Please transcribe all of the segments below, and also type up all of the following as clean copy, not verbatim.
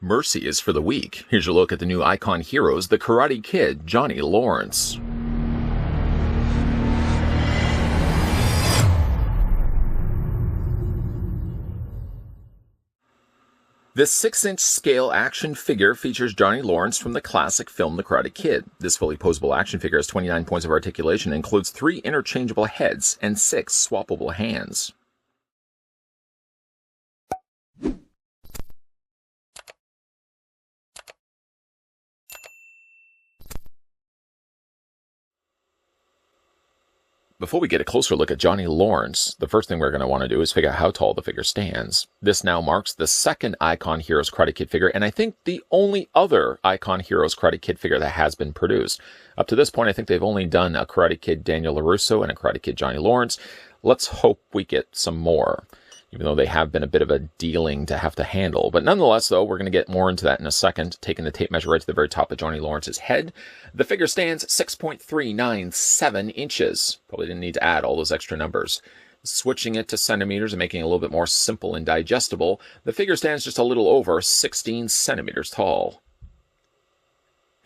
Mercy is for the weak. Here's your look at the new icon heroes, the Karate Kid, Johnny Lawrence. This 6-inch scale action figure features Johnny Lawrence from the classic film The Karate Kid. This fully posable action figure has 29 points of articulation and includes 3 interchangeable heads and 6 swappable hands. Before we get a closer look at Johnny Lawrence, the first thing we're going to want to do is figure out how tall the figure stands. This now marks the second Icon Heroes Karate Kid figure, and I think the only other Icon Heroes Karate Kid figure that has been produced. Up to this point, I think they've only done a Karate Kid Daniel LaRusso and a Karate Kid Johnny Lawrence. Let's hope we get some more, even though they have been a bit of a dealing to have to handle. But nonetheless, though, we're going to get more into that in a second, taking the tape measure right to the very top of Johnny Lawrence's head. The figure stands 6.397 inches. Probably didn't need to add all those extra numbers. Switching it to centimeters and making it a little bit more simple and digestible, the figure stands just a little over 16 centimeters tall.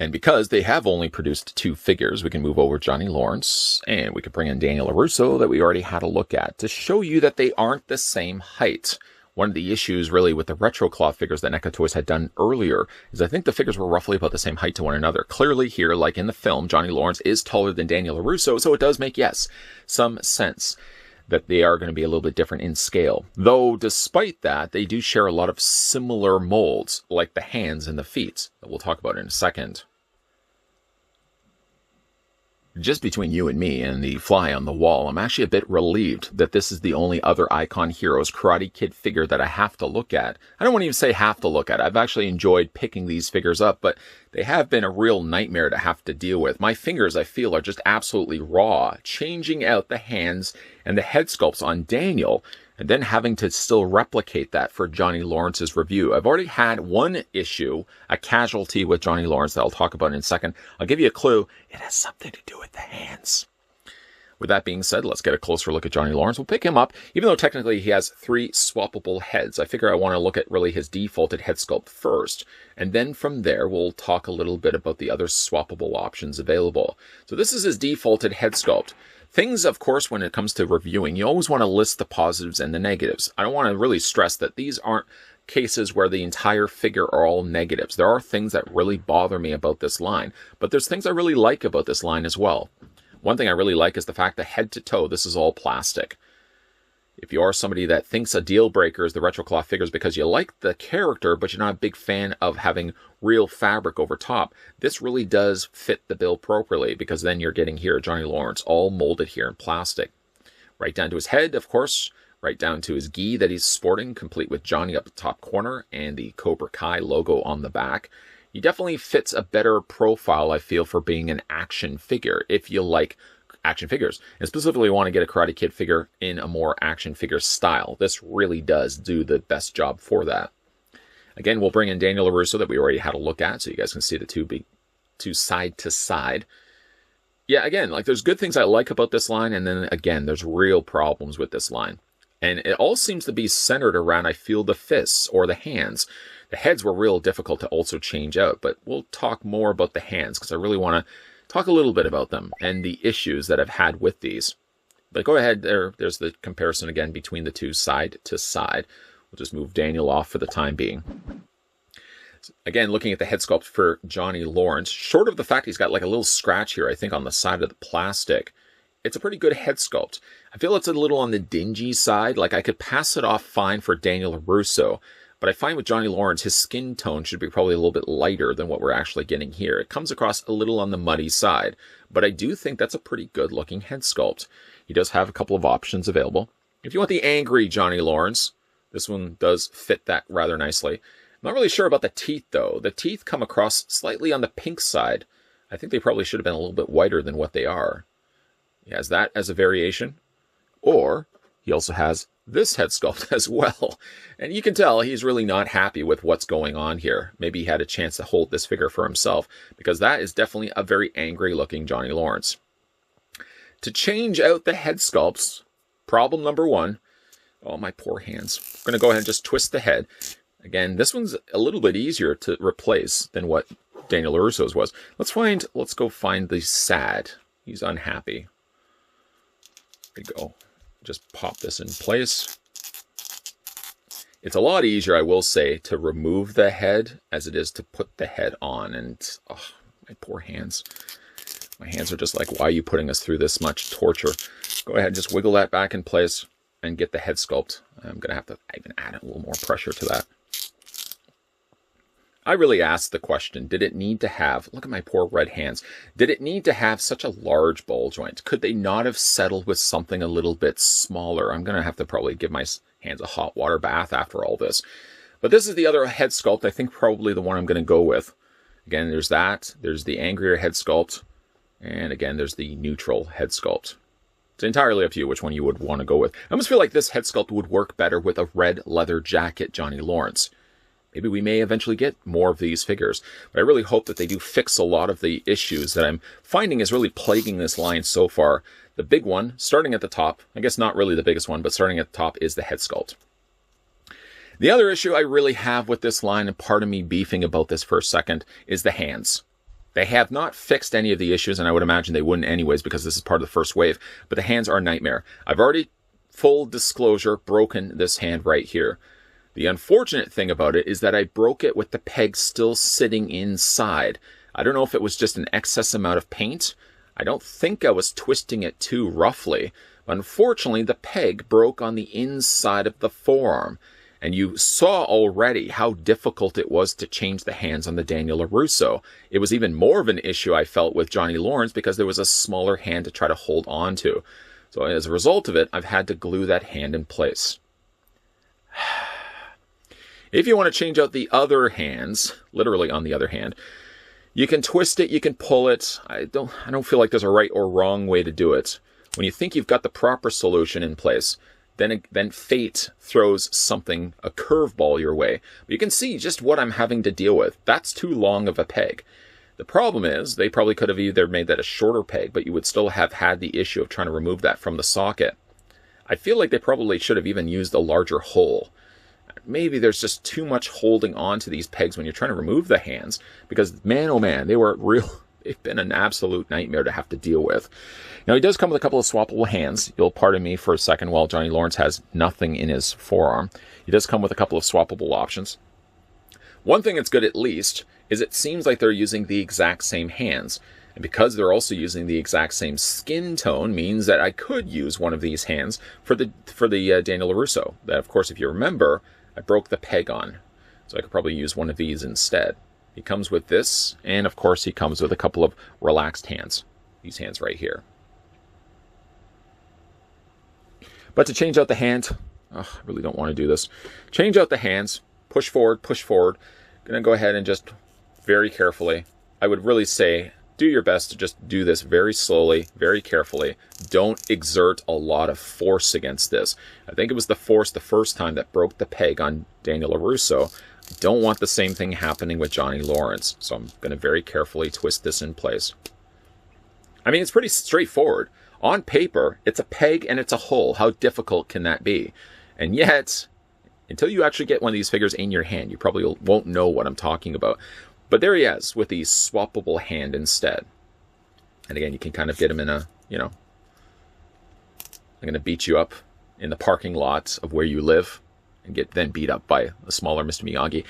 And because they have only produced 2 figures, we can move over Johnny Lawrence, and we can bring in Daniel LaRusso that we already had a look at to show you that they aren't the same height. One of the issues really with the retro cloth figures that NECA Toys had done earlier is I think the figures were roughly about the same height to one another. Clearly here, like in the film, Johnny Lawrence is taller than Daniel LaRusso, so it does make, yes, some sense that they are going to be a little bit different in scale. Though, despite that, they do share a lot of similar molds, like the hands and the feet, that we'll talk about in a second. Just between you and me and the fly on the wall, I'm actually a bit relieved that this is the only other Icon Heroes Karate Kid figure that I have to look at. I don't want to even say have to look at. I've actually enjoyed picking these figures up, but they have been a real nightmare to have to deal with. My fingers, I feel, are just absolutely raw, changing out the hands and the head sculpts on Daniel, and then having to still replicate that for Johnny Lawrence's review. I've already had one issue, a casualty with Johnny Lawrence that I'll talk about in a second. I'll give you a clue. It has something to do with the hands. With that being said, let's get a closer look at Johnny Lawrence. We'll pick him up, even though technically he has 3 swappable heads. I figure I want to look at really his defaulted head sculpt first, and then from there we'll talk a little bit about the other swappable options available. So this is his defaulted head sculpt. Things, of course, when it comes to reviewing, you always want to list the positives and the negatives. I don't want to really stress that these aren't cases where the entire figure are all negatives. There are things that really bother me about this line, but there's things I really like about this line as well. One thing I really like is the fact that head to toe, this is all plastic. If you are somebody that thinks a deal breaker is the retro cloth figures because you like the character, but you're not a big fan of having real fabric over top, this really does fit the bill appropriately, because then you're getting here Johnny Lawrence all molded here in plastic. Right down to his head, of course, right down to his gi that he's sporting, complete with Johnny up the top corner and the Cobra Kai logo on the back. He definitely fits a better profile, I feel, for being an action figure, if you like action figures, and specifically want to get a Karate Kid figure in a more action figure style. This really does do the best job for that. Again, we'll bring in Daniel LaRusso that we already had a look at, so you guys can see the two side to side. Yeah, again, like there's good things I like about this line, and then again, there's real problems with this line. And it all seems to be centered around, I feel, the fists or the hands. The heads were real difficult to also change out, but we'll talk more about the hands because I really want to talk a little bit about them and the issues that I've had with these. But go ahead, there's the comparison again between the two side to side. We'll just move Daniel off for the time being. Again, looking at the head sculpt for Johnny Lawrence, short of the fact he's got like a little scratch here, I think, on the side of the plastic, it's a pretty good head sculpt. I feel it's a little on the dingy side. Like I could pass it off fine for Daniel LaRusso, but I find with Johnny Lawrence, his skin tone should be probably a little bit lighter than what we're actually getting here. It comes across a little on the muddy side, but I do think that's a pretty good looking head sculpt. He does have a couple of options available. If you want the angry Johnny Lawrence, this one does fit that rather nicely. I'm not really sure about the teeth though. The teeth come across slightly on the pink side. I think they probably should have been a little bit whiter than what they are. He has that as a variation, or he also has this head sculpt as well. And you can tell he's really not happy with what's going on here. Maybe he had a chance to hold this figure for himself, because that is definitely a very angry looking Johnny Lawrence. To change out the head sculpts, problem number one, oh my poor hands. I'm going to go ahead and just twist the head. Again, this one's a little bit easier to replace than what Daniel LaRusso's was. Let's go find the sad. He's unhappy. There we go. Just pop this in place. It's a lot easier, I will say, to remove the head as it is to put the head on. And, oh, my poor hands. My hands are just like, why are you putting us through this much torture? Go ahead and just wiggle that back in place and get the head sculpt. I'm going to have to even add a little more pressure to that. I really asked the question, did it need to have, look at my poor red hands, did it need to have such a large ball joint? Could they not have settled with something a little bit smaller? I'm going to have to probably give my hands a hot water bath after all this. But this is the other head sculpt, I think probably the one I'm going to go with. Again, there's that, there's the angrier head sculpt, and again, there's the neutral head sculpt. It's entirely up to you which one you would want to go with. I almost feel like this head sculpt would work better with a red leather jacket Johnny Lawrence. Maybe we may eventually get more of these figures, but I really hope that they do fix a lot of the issues that I'm finding is really plaguing this line so far. The big one, starting at the top, I guess not really the biggest one, but starting at the top is the head sculpt. The other issue I really have with this line, and part of me beefing about this for a second, is the hands. They have not fixed any of the issues, and I would imagine they wouldn't anyways because this is part of the first wave, but the hands are a nightmare. I've already, full disclosure, broken this hand right here. The unfortunate thing about it is that I broke it with the peg still sitting inside. I don't know if it was just an excess amount of paint. I don't think I was twisting it too roughly. But unfortunately, the peg broke on the inside of the forearm. And you saw already how difficult it was to change the hands on the Daniel LaRusso. It was even more of an issue I felt with Johnny Lawrence because there was a smaller hand to try to hold on to. So as a result of it, I've had to glue that hand in place. If you want to change out the other hands, literally on the other hand, you can twist it, you can pull it. I don't feel like there's a right or wrong way to do it. When you think you've got the proper solution in place, then fate throws something, a curveball your way. But you can see just what I'm having to deal with. That's too long of a peg. The problem is they probably could have either made that a shorter peg, but you would still have had the issue of trying to remove that from the socket. I feel like they probably should have even used a larger hole. Maybe there's just too much holding on to these pegs when you're trying to remove the hands, because man, oh man, they've been an absolute nightmare to have to deal with. Now, he does come with a couple of swappable hands. You'll pardon me for a second while Johnny Lawrence has nothing in his forearm. He does come with a couple of swappable options. One thing that's good at least is it seems like they're using the exact same hands. And because they're also using the exact same skin tone means that I could use one of these hands for the Daniel LaRusso. That, of course, if you remember, I broke the peg on. So I could probably use one of these instead. He comes with this, and of course he comes with a couple of relaxed hands. These hands right here. But to change out the hand, I really don't want to do this. Change out the hands, push forward, push forward. I'm going to go ahead and just very carefully, I would really say, do your best to just do this very slowly, very carefully. Don't exert a lot of force against this. I think it was the force the first time that broke the peg on Daniel LaRusso. I don't want the same thing happening with Johnny Lawrence, so I'm going to very carefully twist this in place. I mean, it's pretty straightforward. On paper, it's a peg and it's a hole. How difficult can that be? And yet, until you actually get one of these figures in your hand, you probably won't know what I'm talking about. But there he is with the swappable hand instead. And again, you can kind of get him in a, I'm going to beat you up in the parking lot of where you live and get then beat up by a smaller Mr. Miyagi.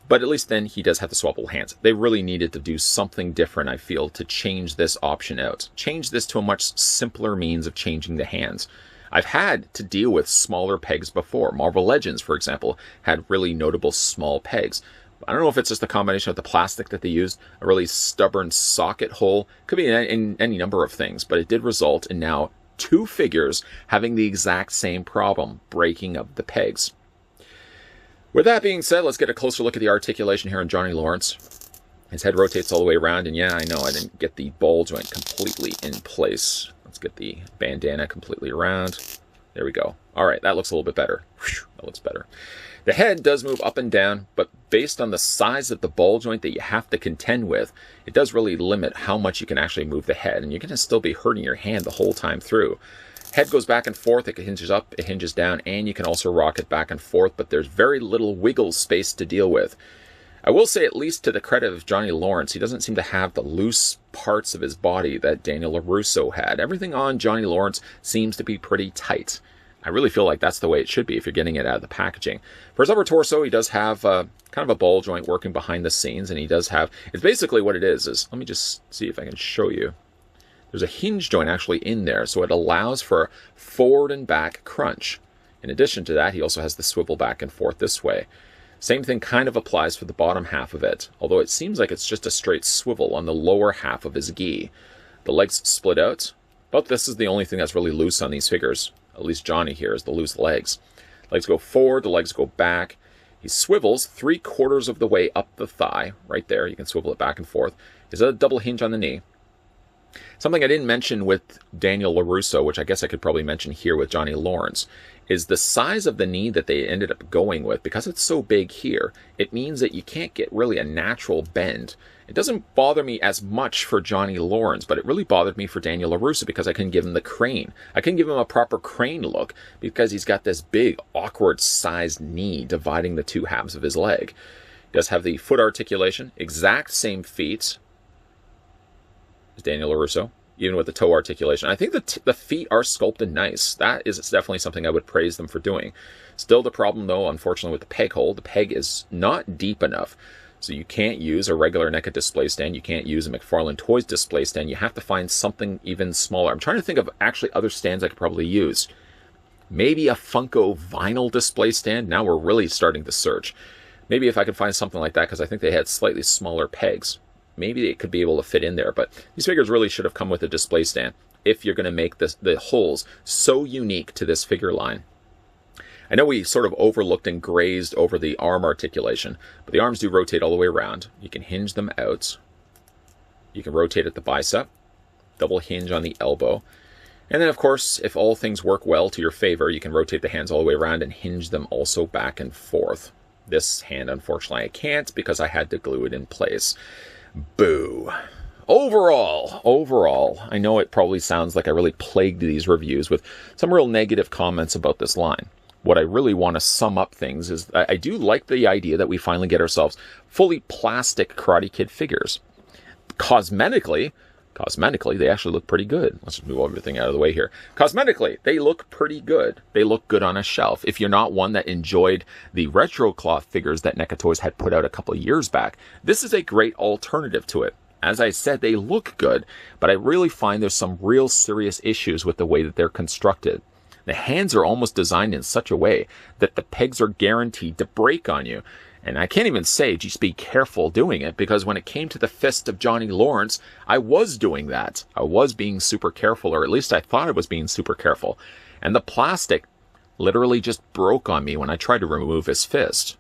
But at least then he does have the swappable hands. They really needed to do something different, I feel, to change this option out. Change this to a much simpler means of changing the hands. I've had to deal with smaller pegs before. Marvel Legends, for example, had really notable small pegs. I don't know if it's just a combination of the plastic that they used, a really stubborn socket hole. Could be in any number of things, but it did result in now two figures having the exact same problem, breaking of the pegs. With that being said, let's get a closer look at the articulation here on Johnny Lawrence. His head rotates all the way around, and yeah, I know I didn't get the ball joint completely in place. Let's get the bandana completely around. There we go. All right, that looks a little bit better. Whew, that looks better. The head does move up and down, but based on the size of the ball joint that you have to contend with, it does really limit how much you can actually move the head, and you're going to still be hurting your hand the whole time through. Head goes back and forth, it hinges up, it hinges down, and you can also rock it back and forth, but there's very little wiggle space to deal with. I will say, at least to the credit of Johnny Lawrence, he doesn't seem to have the loose parts of his body that Daniel LaRusso had. Everything on Johnny Lawrence seems to be pretty tight. I really feel like that's the way it should be if you're getting it out of the packaging. For his upper torso, he does have kind of a ball joint working behind the scenes, and he does have, it's basically what it is, let me just see if I can show you. There's a hinge joint actually in there, so it allows for forward and back crunch. In addition to that, he also has the swivel back and forth this way. Same thing kind of applies for the bottom half of it, although it seems like it's just a straight swivel on the lower half of his gi. The legs split out, but this is the only thing that's really loose on these figures. At least Johnny here is the loose legs. Legs go forward, the legs go back. He swivels 3/4 of the way up the thigh, right there. You can swivel it back and forth. There's a double hinge on the knee. Something I didn't mention with Daniel LaRusso, which I guess I could probably mention here with Johnny Lawrence, is the size of the knee that they ended up going with. Because it's so big here, it means that you can't get really a natural bend. It doesn't bother me as much for Johnny Lawrence, but it really bothered me for Daniel LaRusso because I couldn't give him the crane. I couldn't give him a proper crane look because he's got this big, awkward sized knee dividing the two halves of his leg. He does have the foot articulation, exact same feet as Daniel LaRusso, even with the toe articulation. I think the feet are sculpted nice. That is definitely something I would praise them for doing. Still the problem, though, unfortunately, with the peg hole, the peg is not deep enough. So you can't use a regular NECA display stand. You can't use a McFarlane Toys display stand. You have to find something even smaller. I'm trying to think of actually other stands I could probably use. Maybe a Funko vinyl display stand. Now we're really starting to search. Maybe if I could find something like that, because I think they had slightly smaller pegs. Maybe it could be able to fit in there, but these figures really should have come with a display stand if you're going to make the holes so unique to this figure line. I know we sort of overlooked and grazed over the arm articulation, but the arms do rotate all the way around. You can hinge them out. You can rotate at the bicep, double hinge on the elbow. And then, of course, if all things work well to your favor, you can rotate the hands all the way around and hinge them also back and forth. This hand, unfortunately, I can't because I had to glue it in place. Boo. Overall, I know it probably sounds like I really plagued these reviews with some real negative comments about this line. What I really want to sum up things is I do like the idea that we finally get ourselves fully plastic Karate Kid figures. Cosmetically, they actually look pretty good. Let's just move everything out of the way here. Cosmetically, they look pretty good. They look good on a shelf. If you're not one that enjoyed the retro cloth figures that NECA Toys had put out a couple of years back, this is a great alternative to it. As I said, they look good, but I really find there's some real serious issues with the way that they're constructed. The hands are almost designed in such a way that the pegs are guaranteed to break on you. And I can't even say, just be careful doing it, because when it came to the fist of Johnny Lawrence, I was doing that. I was being super careful, or at least I thought I was being super careful. And the plastic literally just broke on me when I tried to remove his fist.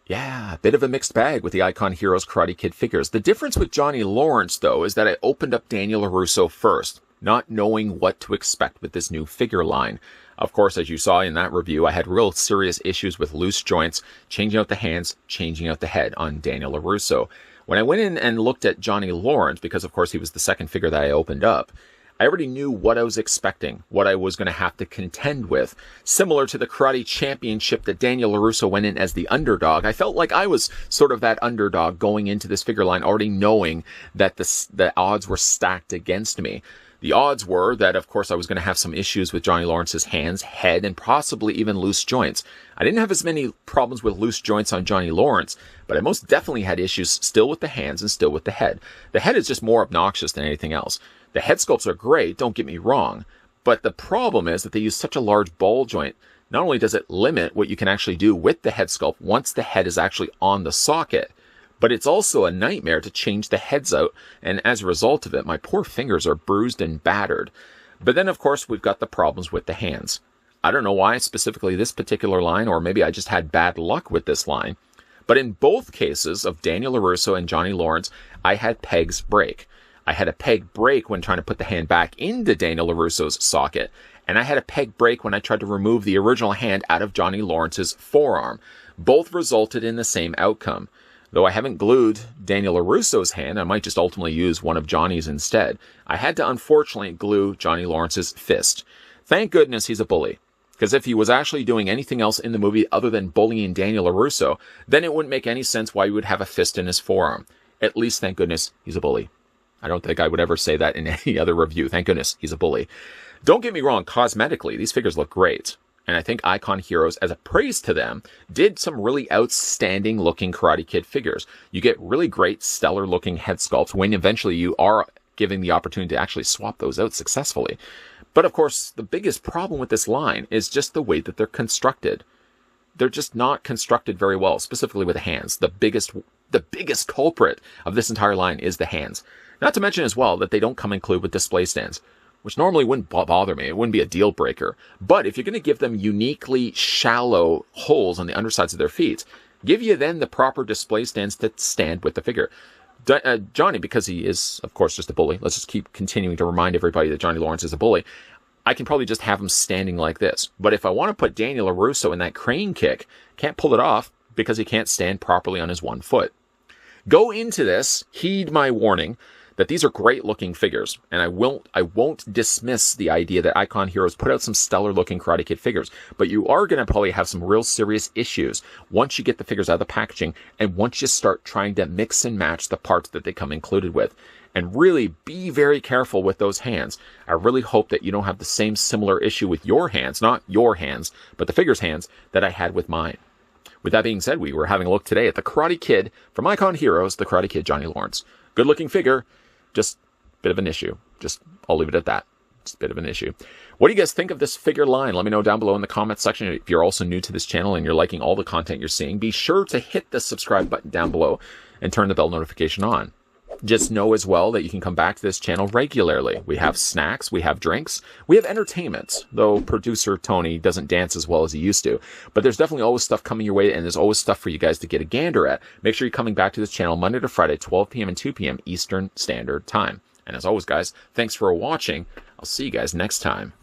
Yeah, a bit of a mixed bag with the Icon Heroes Karate Kid figures. The difference with Johnny Lawrence, though, is that I opened up Daniel LaRusso first, not knowing what to expect with this new figure line. Of course, as you saw in that review, I had real serious issues with loose joints, changing out the hands, changing out the head on Daniel LaRusso. When I went in and looked at Johnny Lawrence, because of course he was the second figure that I opened up, I already knew what I was expecting, what I was going to have to contend with. Similar to the Karate Championship that Daniel LaRusso went in as the underdog, I felt like I was sort of that underdog going into this figure line, already knowing that the odds were stacked against me. The odds were that, of course, I was going to have some issues with Johnny Lawrence's hands, head, and possibly even loose joints. I didn't have as many problems with loose joints on Johnny Lawrence, but I most definitely had issues still with the hands and still with the head. The head is just more obnoxious than anything else. The head sculpts are great, don't get me wrong, but the problem is that they use such a large ball joint. Not only does it limit what you can actually do with the head sculpt once the head is actually on the socket, but it's also a nightmare to change the heads out, and as a result of it, my poor fingers are bruised and battered. But then, of course, we've got the problems with the hands. I don't know why specifically this particular line, or maybe I just had bad luck with this line, but in both cases of Daniel LaRusso and Johnny Lawrence, I had pegs break. I had a peg break when trying to put the hand back into Daniel LaRusso's socket, and I had a peg break when I tried to remove the original hand out of Johnny Lawrence's forearm. Both resulted in the same outcome. Though I haven't glued Daniel LaRusso's hand, I might just ultimately use one of Johnny's instead. I had to unfortunately glue Johnny Lawrence's fist. Thank goodness he's a bully. Because if he was actually doing anything else in the movie other than bullying Daniel LaRusso, then it wouldn't make any sense why he would have a fist in his forearm. At least, thank goodness, he's a bully. I don't think I would ever say that in any other review. Thank goodness, he's a bully. Don't get me wrong, cosmetically, these figures look great. And I think Icon Heroes, as a praise to them, did some really outstanding looking Karate Kid figures. You get really great, stellar looking head sculpts when eventually you are given the opportunity to actually swap those out successfully. But of course, the biggest problem with this line is just the way that they're constructed. They're just not constructed very well, specifically with the hands. The biggest culprit of this entire line is the hands. Not to mention as well that they don't come included with display stands, which normally wouldn't bother me. It wouldn't be a deal breaker. But if you're going to give them uniquely shallow holes on the undersides of their feet, give you then the proper display stands to stand with the figure. Johnny, because he is, of course, just a bully. Let's just keep continuing to remind everybody that Johnny Lawrence is a bully. I can probably just have him standing like this. But if I want to put Daniel LaRusso in that crane kick, can't pull it off because he can't stand properly on his one foot. Go into this, heed my warning, that these are great looking figures, and I won't dismiss the idea that Icon Heroes put out some stellar looking Karate Kid figures, but you are going to probably have some real serious issues once you get the figures out of the packaging and once you start trying to mix and match the parts that they come included with. And really be very careful with those hands. I really hope that you don't have the same similar issue with your hands, not your hands, but the figure's hands that I had with mine. With that being said, we were having a look today at the Karate Kid from Icon Heroes, the Karate Kid Johnny Lawrence. Good looking figure. Just a bit of an issue. I'll leave it at that. Just a bit of an issue. What do you guys think of this figure line? Let me know down below in the comments section. If you're also new to this channel and you're liking all the content you're seeing, be sure to hit the subscribe button down below and turn the bell notification on. Just know as well that you can come back to this channel regularly. We have snacks, we have drinks, we have entertainment, though producer Tony doesn't dance as well as he used to. But there's definitely always stuff coming your way, and there's always stuff for you guys to get a gander at. Make sure you're coming back to this channel Monday to Friday, 12 p.m. and 2 p.m. Eastern Standard Time. And as always, guys, thanks for watching. I'll see you guys next time.